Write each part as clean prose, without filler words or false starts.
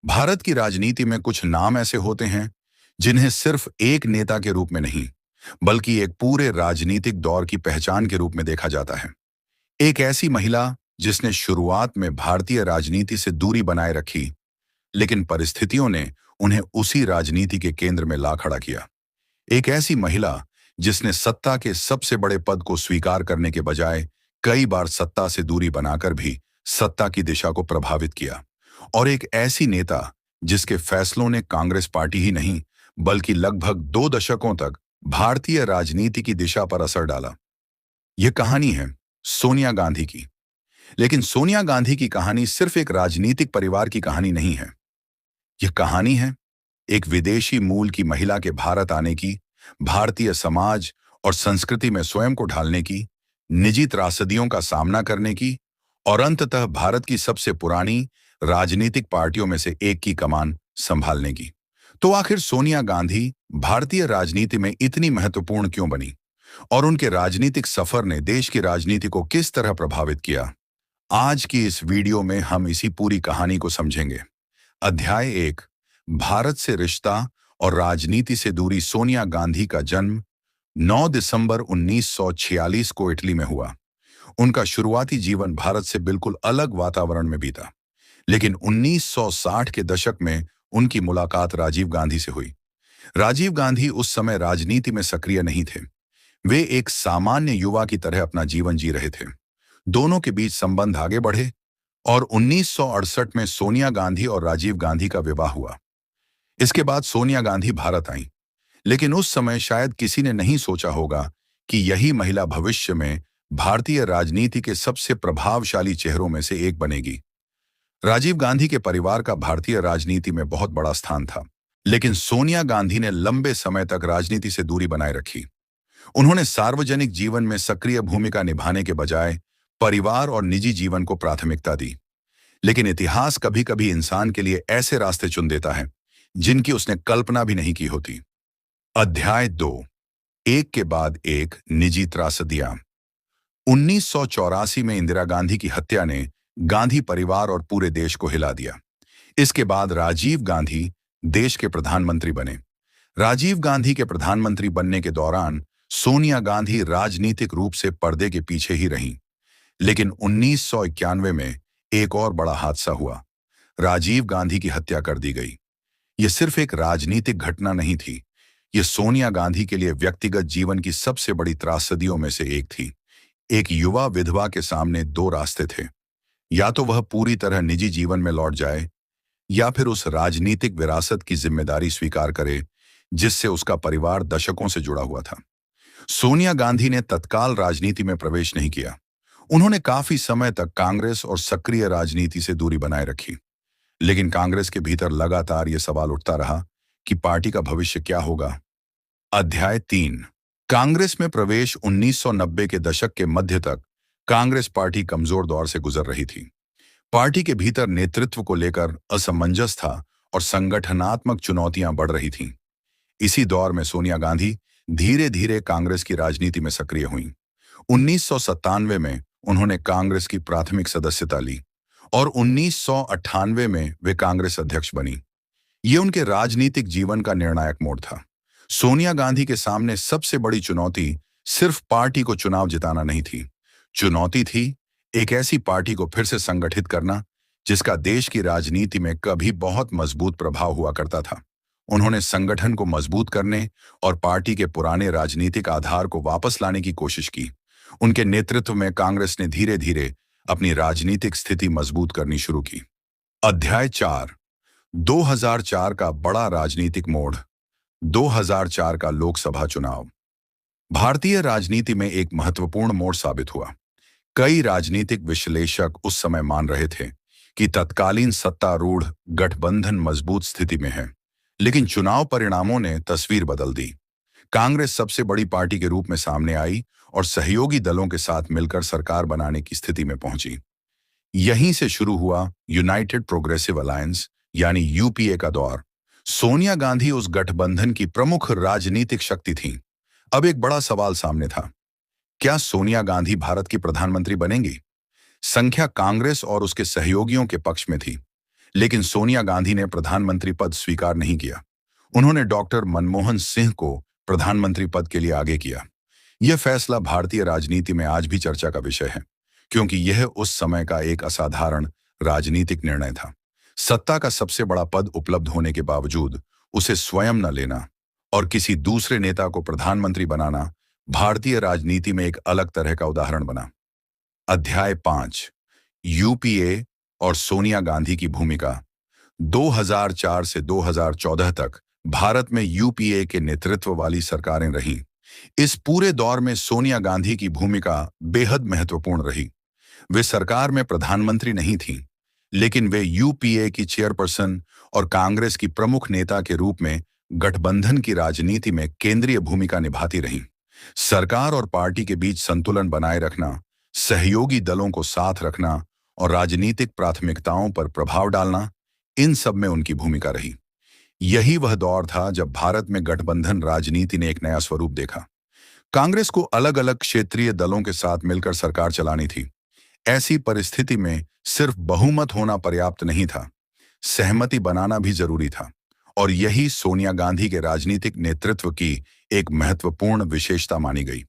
भारत की राजनीति में कुछ नाम ऐसे होते हैं जिन्हें सिर्फ एक नेता के रूप में नहीं, बल्कि एक पूरे राजनीतिक दौर की पहचान के रूप में देखा जाता है। एक ऐसी महिला जिसने शुरुआत में भारतीय राजनीति से दूरी बनाए रखी, लेकिन परिस्थितियों ने उन्हें उसी राजनीति के केंद्र में ला खड़ा किया। एक ऐसी महिला जिसने सत्ता के सबसे बड़े पद को स्वीकार करने के बजाय कई बार सत्ता से दूरी बनाकर भी सत्ता की दिशा को प्रभावित किया। और एक ऐसी नेता जिसके फैसलों ने कांग्रेस पार्टी ही नहीं, बल्कि लगभग 2 दशकों तक भारतीय राजनीति की दिशा पर असर डाला। यह कहानी है सोनिया गांधी की। लेकिन सोनिया गांधी की कहानी सिर्फ एक राजनीतिक परिवार की कहानी नहीं है। यह कहानी है एक विदेशी मूल की महिला के भारत आने की, भारतीय समाज और संस्कृति में स्वयं को ढालने की, निजी त्रासदियों का सामना करने की और अंततः भारत की सबसे पुरानी राजनीतिक पार्टियों में से एक की कमान संभालने की। तो आखिर सोनिया गांधी भारतीय राजनीति में इतनी महत्वपूर्ण क्यों बनी और उनके राजनीतिक सफर ने देश की राजनीति को किस तरह प्रभावित किया? आज की इस वीडियो में हम इसी पूरी कहानी को समझेंगे। अध्याय 1, भारत से रिश्ता और राजनीति से दूरी। सोनिया गांधी का जन्म 9 दिसंबर 1946 को इटली में हुआ। उनका शुरुआती जीवन भारत से बिल्कुल अलग वातावरण में बीता, लेकिन 1960 के दशक में उनकी मुलाकात राजीव गांधी से हुई। राजीव गांधी उस समय राजनीति में सक्रिय नहीं थे। वे एक सामान्य युवा की तरह अपना जीवन जी रहे थे। दोनों के बीच संबंध आगे बढ़े और 1968 में सोनिया गांधी और राजीव गांधी का विवाह हुआ। इसके बाद सोनिया गांधी भारत आईं, लेकिन उस समय शायद किसी ने नहीं सोचा होगा कि यही महिला भविष्य में भारतीय राजनीति के सबसे प्रभावशाली चेहरों में से एक बनेगी। राजीव गांधी के परिवार का भारतीय राजनीति में बहुत बड़ा स्थान था, लेकिन सोनिया गांधी ने लंबे समय तक राजनीति से दूरी बनाए रखी। उन्होंने सार्वजनिक जीवन में सक्रिय भूमिका निभाने के बजाय परिवार और निजी जीवन को प्राथमिकता दी। लेकिन इतिहास कभी कभी इंसान के लिए ऐसे रास्ते चुन देता है जिनकी उसने कल्पना भी नहीं की होती। अध्याय 2, एक के बाद एक निजी त्रासदियां। 1984 में इंदिरा गांधी की हत्या ने गांधी परिवार और पूरे देश को हिला दिया। इसके बाद राजीव गांधी देश के प्रधानमंत्री बने। राजीव गांधी के प्रधानमंत्री बनने के दौरान सोनिया गांधी राजनीतिक रूप से पर्दे के पीछे ही रहीं। लेकिन 1991 में एक और बड़ा हादसा हुआ। राजीव गांधी की हत्या कर दी गई। यह सिर्फ एक राजनीतिक घटना नहीं थी, यह सोनिया गांधी के लिए व्यक्तिगत जीवन की सबसे बड़ी त्रासदियों में से एक थी। एक युवा विधवा के सामने 2 रास्ते थे। या तो वह पूरी तरह निजी जीवन में लौट जाए, या फिर उस राजनीतिक विरासत की जिम्मेदारी स्वीकार करे जिससे उसका परिवार दशकों से जुड़ा हुआ था। सोनिया गांधी ने तत्काल राजनीति में प्रवेश नहीं किया। उन्होंने काफी समय तक कांग्रेस और सक्रिय राजनीति से दूरी बनाए रखी। लेकिन कांग्रेस के भीतर लगातार यह सवाल उठता रहा कि पार्टी का भविष्य क्या होगा। अध्याय 3, कांग्रेस में प्रवेश। 1990 के दशक के मध्य तक कांग्रेस पार्टी कमजोर दौर से गुजर रही थी। पार्टी के भीतर नेतृत्व को लेकर असमंजस था और संगठनात्मक चुनौतियां बढ़ रही थीं। इसी दौर में सोनिया गांधी धीरे धीरे कांग्रेस की राजनीति में सक्रिय हुईं। 1997 में उन्होंने कांग्रेस की प्राथमिक सदस्यता ली और 1998 में वे कांग्रेस अध्यक्ष बनी। ये उनके राजनीतिक जीवन का निर्णायक मोड़ था। सोनिया गांधी के सामने सबसे बड़ी चुनौती सिर्फ पार्टी को चुनाव जिताना नहीं थी। चुनौती थी एक ऐसी पार्टी को फिर से संगठित करना जिसका देश की राजनीति में कभी बहुत मजबूत प्रभाव हुआ करता था। उन्होंने संगठन को मजबूत करने और पार्टी के पुराने राजनीतिक आधार को वापस लाने की कोशिश की। उनके नेतृत्व में कांग्रेस ने धीरे धीरे अपनी राजनीतिक स्थिति मजबूत करनी शुरू की। अध्याय 4, 2004 का बड़ा राजनीतिक मोड़। 2004 का लोकसभा चुनाव भारतीय राजनीति में एक महत्वपूर्ण मोड़ साबित हुआ। कई राजनीतिक विश्लेषक उस समय मान रहे थे कि तत्कालीन सत्तारूढ़ गठबंधन मजबूत स्थिति में है, लेकिन चुनाव परिणामों ने तस्वीर बदल दी। कांग्रेस सबसे बड़ी पार्टी के रूप में सामने आई और सहयोगी दलों के साथ मिलकर सरकार बनाने की स्थिति में पहुंची। यहीं से शुरू हुआ यूनाइटेड प्रोग्रेसिव अलायंस यानी यूपीए का दौर। सोनिया गांधी उस गठबंधन की प्रमुख राजनीतिक शक्ति थीं। अब एक बड़ा सवाल सामने था, क्या सोनिया गांधी भारत की प्रधानमंत्री बनेंगी? संख्या कांग्रेस और उसके सहयोगियों के पक्ष में थी। लेकिन सोनिया गांधी ने प्रधानमंत्री पद स्वीकार नहीं किया। उन्होंने डॉक्टर मनमोहन सिंह को प्रधानमंत्री पद के लिए आगे किया। यह फैसला भारतीय राजनीति में आज भी चर्चा का विषय है, क्योंकि यह उस समय का एक असाधारण राजनीतिक निर्णय था। सत्ता का सबसे बड़ा पद उपलब्ध होने के बावजूद उसे स्वयं न लेना और किसी दूसरे नेता को प्रधानमंत्री बनाना भारतीय राजनीति में एक अलग तरह का उदाहरण बना। अध्याय 5, यूपीए और सोनिया गांधी की भूमिका। 2004 से 2014 तक भारत में यूपीए के नेतृत्व वाली सरकारें रहीं। इस पूरे दौर में सोनिया गांधी की भूमिका बेहद महत्वपूर्ण रही। वे सरकार में प्रधानमंत्री नहीं थीं, लेकिन वे यूपीए की चेयरपर्सन और कांग्रेस की प्रमुख नेता के रूप में गठबंधन की राजनीति में केंद्रीय भूमिका निभाती रहीं। सरकार और पार्टी के बीच संतुलन बनाए रखना, सहयोगी दलों को साथ रखना और राजनीतिक प्राथमिकताओं पर प्रभाव डालना, इन सब में उनकी भूमिका रही। यही वह दौर था जब भारत में गठबंधन राजनीति ने एक नया स्वरूप देखा। कांग्रेस को अलग अलग क्षेत्रीय दलों के साथ मिलकर सरकार चलानी थी। ऐसी परिस्थिति में सिर्फ बहुमत होना पर्याप्त नहीं था, सहमति बनाना भी जरूरी था, और यही सोनिया गांधी के राजनीतिक नेतृत्व की एक महत्वपूर्ण विशेषता मानी गई।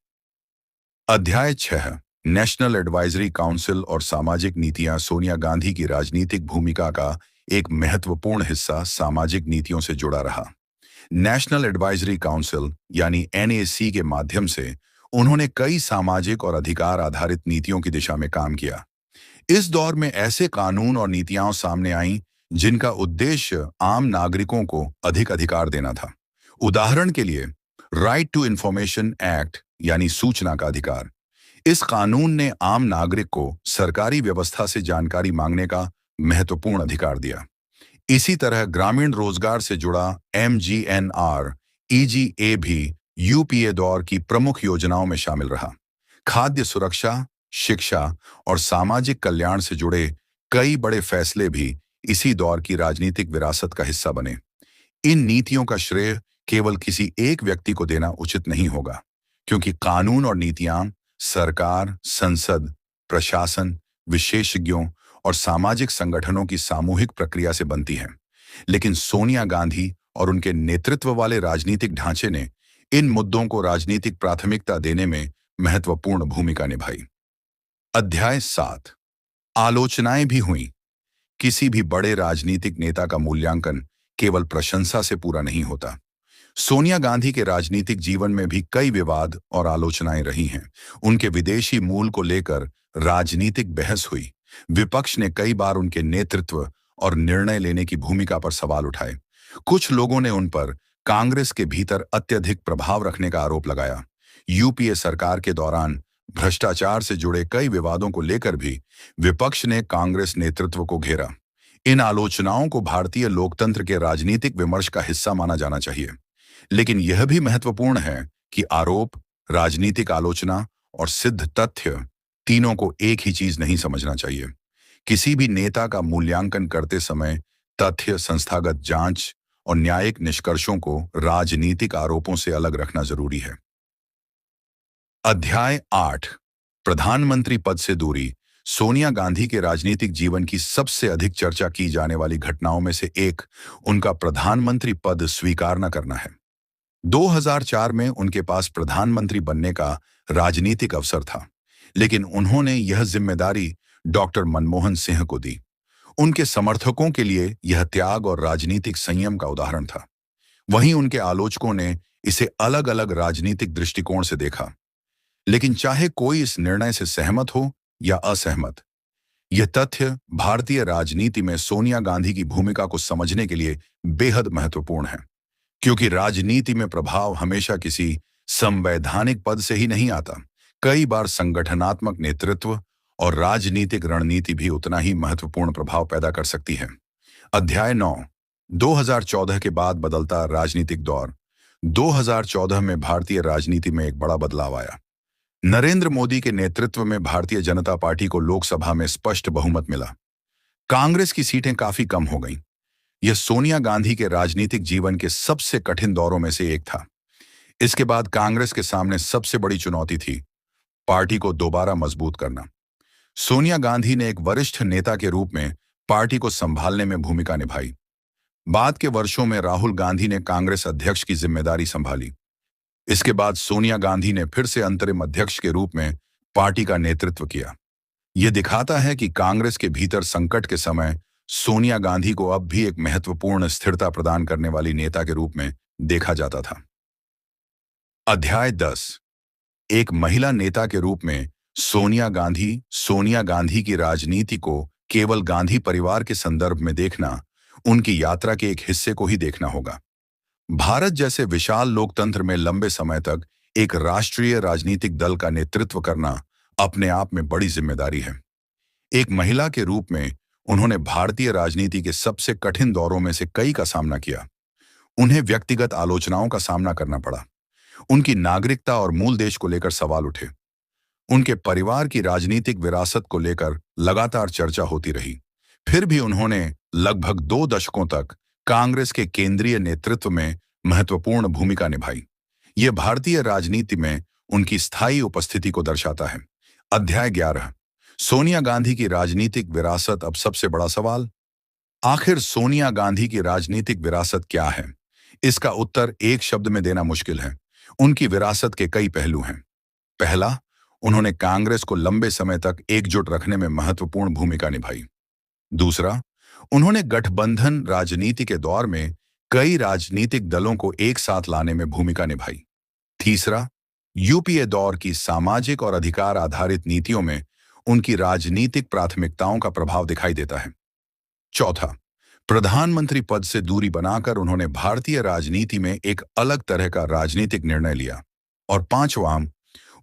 अध्याय 6, नेशनल एडवाइजरी काउंसिल और सामाजिक नीतियां। सोनिया गांधी की राजनीतिक भूमिका का एक महत्वपूर्ण हिस्सा सामाजिक नीतियों से जुड़ा रहा। नेशनल एडवाइजरी काउंसिल यानी एनएसी के माध्यम से उन्होंने कई सामाजिक और अधिकार आधारित नीतियों की दिशा में काम किया। इस दौर में ऐसे कानून और नीतियां सामने आईं जिनका उद्देश्य आम नागरिकों को अधिक अधिकार देना था। उदाहरण के लिए राइट टू इंफॉर्मेशन एक्ट यानी सूचना का अधिकार। इस कानून ने आम नागरिक को सरकारी व्यवस्था से जानकारी मांगने का महत्वपूर्ण अधिकार दिया। इसी तरह ग्रामीण रोजगार से जुड़ा MGNREGA भी यूपीए दौर की प्रमुख योजनाओं में शामिल रहा। खाद्य सुरक्षा, शिक्षा और सामाजिक कल्याण से जुड़े कई बड़े फैसले भी इसी दौर की राजनीतिक विरासत का हिस्सा बने। इन नीतियों का श्रेय केवल किसी एक व्यक्ति को देना उचित नहीं होगा, क्योंकि कानून और नीतियां सरकार, संसद, प्रशासन, विशेषज्ञों और सामाजिक संगठनों की सामूहिक प्रक्रिया से बनती हैं। लेकिन सोनिया गांधी और उनके नेतृत्व वाले राजनीतिक ढांचे ने इन मुद्दों को राजनीतिक प्राथमिकता देने में महत्वपूर्ण भूमिका निभाई। अध्याय 7, आलोचनाएं भी हुईं। किसी भी बड़े राजनीतिक नेता का मूल्यांकन केवल प्रशंसा से पूरा नहीं होता। सोनिया गांधी के राजनीतिक जीवन में भी कई विवाद और आलोचनाएं रही हैं। उनके विदेशी मूल को लेकर राजनीतिक बहस हुई। विपक्ष ने कई बार उनके नेतृत्व और निर्णय लेने की भूमिका पर सवाल उठाए। कुछ लोगों ने उन पर कांग्रेस के भीतर अत्यधिक प्रभाव रखने का आरोप लगाया। यूपीए सरकार के दौरान भ्रष्टाचार से जुड़े कई विवादों को लेकर भी विपक्ष ने कांग्रेस नेतृत्व को घेरा। इन आलोचनाओं को भारतीय लोकतंत्र के राजनीतिक विमर्श का हिस्सा माना जाना चाहिए, लेकिन यह भी महत्वपूर्ण है कि आरोप, राजनीतिक आलोचना और सिद्ध तथ्य तीनों को एक ही चीज नहीं समझना चाहिए। किसी भी नेता का मूल्यांकन करते समय तथ्य, संस्थागत जांच और न्यायिक निष्कर्षों को राजनीतिक आरोपों से अलग रखना जरूरी है। अध्याय 8, प्रधानमंत्री पद से दूरी। सोनिया गांधी के राजनीतिक जीवन की सबसे अधिक चर्चा की जाने वाली घटनाओं में से एक उनका प्रधानमंत्री पद स्वीकार न करना है। 2004 में उनके पास प्रधानमंत्री बनने का राजनीतिक अवसर था, लेकिन उन्होंने यह जिम्मेदारी डॉक्टर मनमोहन सिंह को दी। उनके समर्थकों के लिए यह त्याग और राजनीतिक संयम का उदाहरण था। वहीं उनके आलोचकों ने इसे अलग अलग राजनीतिक दृष्टिकोण से देखा। लेकिन चाहे कोई इस निर्णय से सहमत हो या असहमत, यह तथ्य भारतीय राजनीति में सोनिया गांधी की भूमिका को समझने के लिए बेहद महत्वपूर्ण है, क्योंकि राजनीति में प्रभाव हमेशा किसी संवैधानिक पद से ही नहीं आता। कई बार संगठनात्मक नेतृत्व और राजनीतिक रणनीति भी उतना ही महत्वपूर्ण प्रभाव पैदा कर सकती है। अध्याय 9, 2014 के बाद बदलता राजनीतिक दौर। 2014 में भारतीय राजनीति में एक बड़ा बदलाव आया। नरेंद्र मोदी के नेतृत्व में भारतीय जनता पार्टी को लोकसभा में स्पष्ट बहुमत मिला। कांग्रेस की सीटें काफी कम हो गईं। यह सोनिया गांधी के राजनीतिक जीवन के सबसे कठिन दौरों में से एक था। इसके बाद कांग्रेस के सामने सबसे बड़ी चुनौती थी पार्टी को दोबारा मजबूत करना। सोनिया गांधी ने एक वरिष्ठ नेता के रूप में पार्टी को संभालने में भूमिका निभाई। बाद के वर्षों में राहुल गांधी ने कांग्रेस अध्यक्ष की जिम्मेदारी संभाली। इसके बाद सोनिया गांधी ने फिर से अंतरिम अध्यक्ष के रूप में पार्टी का नेतृत्व किया। यह दिखाता है कि कांग्रेस के भीतर संकट के समय सोनिया गांधी को अब भी एक महत्वपूर्ण स्थिरता प्रदान करने वाली नेता के रूप में देखा जाता था। अध्याय 10। एक महिला नेता के रूप में सोनिया गांधी की राजनीति को केवल गांधी परिवार के संदर्भ में देखना, उनकी यात्रा के एक हिस्से को ही देखना होगा। भारत जैसे विशाल लोकतंत्र में लंबे समय तक एक राष्ट्रीय राजनीतिक दल का नेतृत्व करना अपने आप में बड़ी जिम्मेदारी है। एक महिला के रूप में उन्होंने भारतीय राजनीति के सबसे कठिन दौरों में से कई का सामना किया। उन्हें व्यक्तिगत आलोचनाओं का सामना करना पड़ा। उनकी नागरिकता और मूल देश को लेकर सवाल उठे। उनके परिवार की राजनीतिक विरासत को लेकर लगातार चर्चा होती रही। फिर भी उन्होंने लगभग 2 दशकों तक कांग्रेस के केंद्रीय नेतृत्व में महत्वपूर्ण भूमिका निभाई। यह भारतीय राजनीति में उनकी स्थायी उपस्थिति को दर्शाता है। अध्याय 11। सोनिया गांधी की राजनीतिक विरासत। अब सबसे बड़ा सवाल, आखिर सोनिया गांधी की राजनीतिक विरासत क्या है? इसका उत्तर एक शब्द में देना मुश्किल है। उनकी विरासत के कई पहलू हैं। पहला, उन्होंने कांग्रेस को लंबे समय तक एकजुट रखने में महत्वपूर्ण भूमिका निभाई। दूसरा, उन्होंने गठबंधन राजनीति के दौर में कई राजनीतिक दलों को एक साथ लाने में भूमिका निभाई। तीसरा, यूपीए दौर की सामाजिक और अधिकार आधारित नीतियों में उनकी राजनीतिक प्राथमिकताओं का प्रभाव दिखाई देता है। चौथा, प्रधानमंत्री पद से दूरी बनाकर उन्होंने भारतीय राजनीति में एक अलग तरह का राजनीतिक निर्णय लिया। और पांचवां,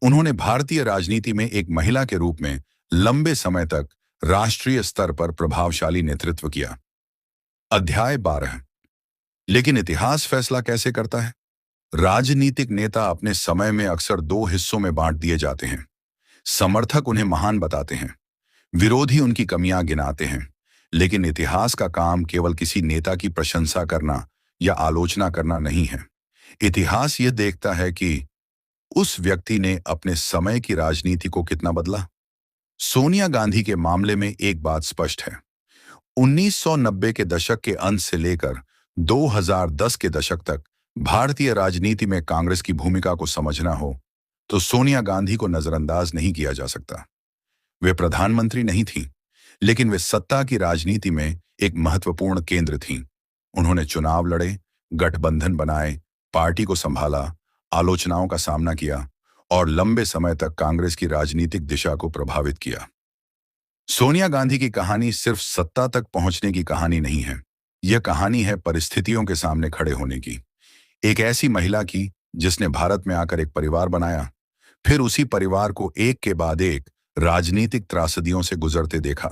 उन्होंने भारतीय राजनीति में एक महिला के रूप में लंबे समय तक राष्ट्रीय स्तर पर प्रभावशाली नेतृत्व किया। अध्याय 12। लेकिन इतिहास फैसला कैसे करता है? राजनीतिक नेता अपने समय में अक्सर 2 हिस्सों में बांट दिए जाते हैं। समर्थक उन्हें महान बताते हैं, विरोधी उनकी कमियां गिनाते हैं। लेकिन इतिहास का काम केवल किसी नेता की प्रशंसा करना या आलोचना करना नहीं है। इतिहास यह देखता है कि उस व्यक्ति ने अपने समय की राजनीति को कितना बदला। सोनिया गांधी के मामले में एक बात स्पष्ट है। 1990 के दशक के अंत से लेकर 2010 के दशक तक भारतीय राजनीति में कांग्रेस की भूमिका को समझना हो तो सोनिया गांधी को नजरअंदाज नहीं किया जा सकता। वे प्रधानमंत्री नहीं थीं, लेकिन वे सत्ता की राजनीति में एक महत्वपूर्ण केंद्र थीं। उन्होंने चुनाव लड़े, गठबंधन बनाए, पार्टी को संभाला, आलोचनाओं का सामना किया और लंबे समय तक कांग्रेस की राजनीतिक दिशा को प्रभावित किया। सोनिया गांधी की कहानी सिर्फ सत्ता तक पहुंचने की कहानी नहीं है। यह कहानी है परिस्थितियों के सामने खड़े होने की। एक ऐसी महिला की जिसने भारत में आकर एक परिवार बनाया, फिर उसी परिवार को एक के बाद एक राजनीतिक त्रासदियों से गुजरते देखा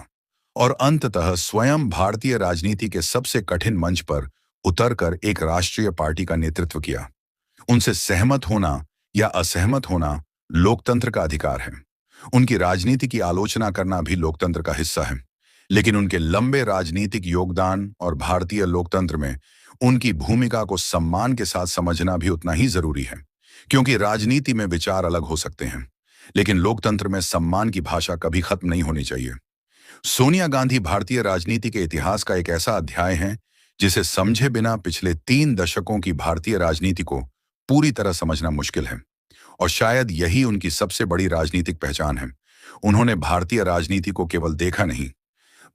और अंततः स्वयं भारतीय राजनीति के सबसे कठिन मंच पर उतरकर एक राष्ट्रीय पार्टी का नेतृत्व किया। उनसे सहमत होना या असहमत होना लोकतंत्र का अधिकार है। उनकी राजनीति की आलोचना करना भी लोकतंत्र का हिस्सा है। लेकिन उनके लंबे राजनीतिक योगदान और भारतीय लोकतंत्र में उनकी भूमिका को सम्मान के साथ समझना भी उतना ही जरूरी है, क्योंकि राजनीति में विचार अलग हो सकते हैं, लेकिन लोकतंत्र में सम्मान की भाषा कभी खत्म नहीं होनी चाहिए। सोनिया गांधी भारतीय राजनीति के इतिहास का एक ऐसा अध्याय है जिसे समझे बिना पिछले 3 दशकों की भारतीय राजनीति को पूरी तरह समझना मुश्किल है, और शायद यही उनकी सबसे बड़ी राजनीतिक पहचान है। उन्होंने भारतीय राजनीति को केवल देखा नहीं,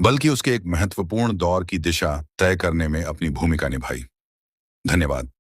बल्कि उसके एक महत्वपूर्ण दौर की दिशा तय करने में अपनी भूमिका निभाई। धन्यवाद।